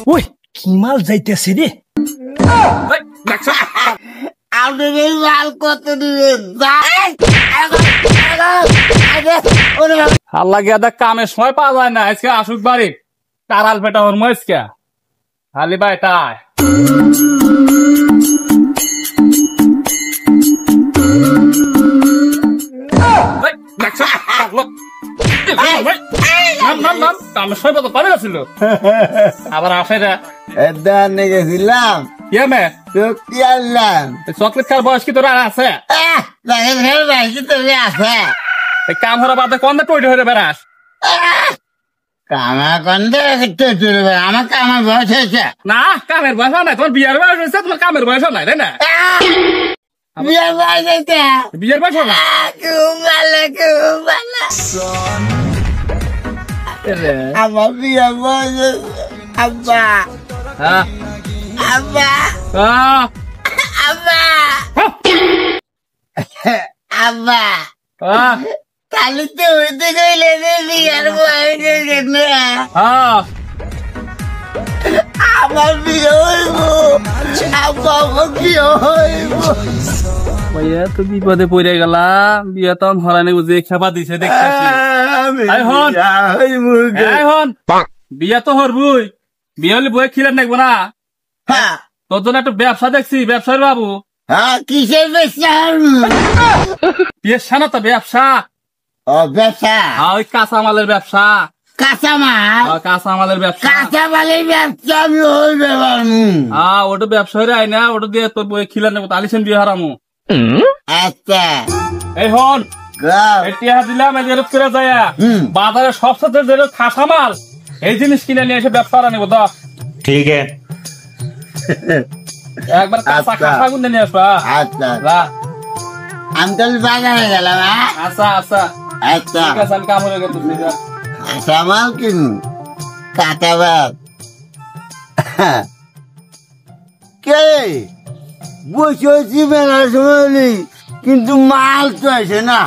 ওই কি মাল যাইতেছে রে? আপনি মাল কত দিবেন? আল্লাহ গিয়া কামের সময় পাওয়া যায় না। আজকে আসুক বাড়ি কারাল পেটা ওর মজকে খালি ভাই তাই আবার আসে গেছিলাম চকলেট খাওয়ার বয়স কি তোর আর আছে? আছে কাম হরা বাদে কন্দা টইট হয়ে বেড়াস কামা কন্দে চলবে। আমার কামার বয়স হয়েছে না, কামের বয়স নাই। তোমার বিয়ের বয়স হয়েছে, তোমার কামের বয়স নাই, তাই না? বিয়ের বয়স হয়েছে, বিয়ের বয়স না। খুব ভালো, খুব ভালো। আমার বিয়ের বয়স আব্বা, হ্যাঁ আব্বা, আব্বা, আব্বা। তাহলে তো হইতে গেলে বিয়ের বয়স আমার বিয়ে হইব, আব্বা আমার বিয়ে হইব। ভাইয়া তো বিপদে পড়ে গেলাম। বিয়ে তো হরানি বুঝে খেপা দিছে দেখতেছি। বিয়ে তো হরবুই, বিয়ে হলে বই খিলেন দেখবো না। তোর জন্য একটা ব্যবসা দেখছি, ব্যবসার বাবু। কিসের ব্যবসা? ব্যবসা না তো ব্যবসা। ব্যবসা ওই কাঁচামালের ব্যবসা। কাঁচামাল? কাঁচামালের ব্যবসা। কাঁচামালের ব্যবসা আমি হইবে পারমু। ওটা ব্যবসা হয়ে আয় না, ওটা দিয়ে তোর বই খিলেন নেবো, তালিসেন বিয়ে হারামু। আচ্ছা এই হন এটিয়া দিলাম এরকম করে যায় বাজারে সবচেয়ে যেরকম কাঁচামাল এই জিনিস কিনে নিয়ে এসে ব্যবসা নেবো। তো ঠিক আছে, একবার কাঁচা কাঁচা গুনে নিয়ে আসবা। আচ্ছা আমি তাহলে বাজারে গেলাম। আচ্ছা আচ্ছা আচ্ছা ঠিক আছে, আমি কাম হয়ে গেছি। কাঁচামাল কিনু, কাঁচামাল কে বসে মেলার সময় নেই, কিন্তু মাল তো আসে না।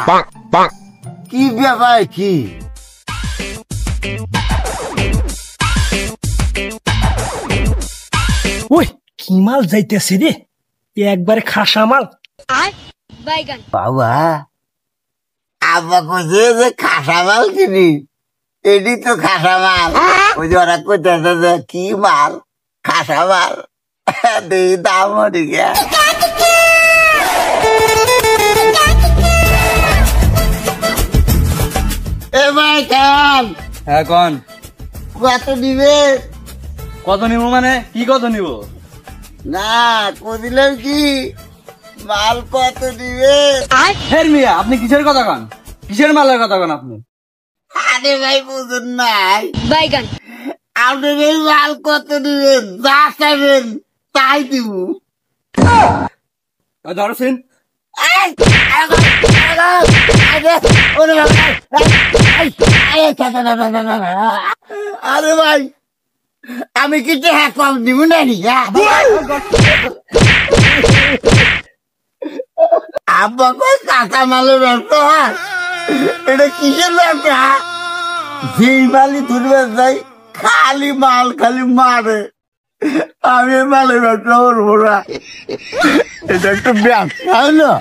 কি ব্যাপার? কি ওই কি মাল যাইতেছে রে? একবারে খাসা মাল। বাবা আব্বা কইছে যে খাসা মাল কিনি, এটি তো খাসা মাল। ওই যে ওরা কইতেছে যে কি মাল? খাসা মাল। দেখি দাম ওদিকে। এ ভাই খান। হ্যাঁ কন। কত দিবে? কত নিব মানে কি কত নিব? না কদিলেন কি মাল কত দিবে? ফের মিয়া আপনি কিসের কথা কন? কিসের মালের কথা কন আপনি? আরে ভাই বুঝুন নাই বাইগান, আপনি এই মাল কত দিবেন? যা চাইবেন তাই দিব। ধরছেন আরে ভাই আমি কিন্তু হ্যাঁ কম দিব না। আব্বা কই কাঁচা মালের ব্যবসা? এটা কিসের ব্যবসা? যেই মালই ধরবে যাই খালি মাল, খালি মারে। আমি মালের ব্যবসা করবো না, এটা একটা ব্যবসা হলো।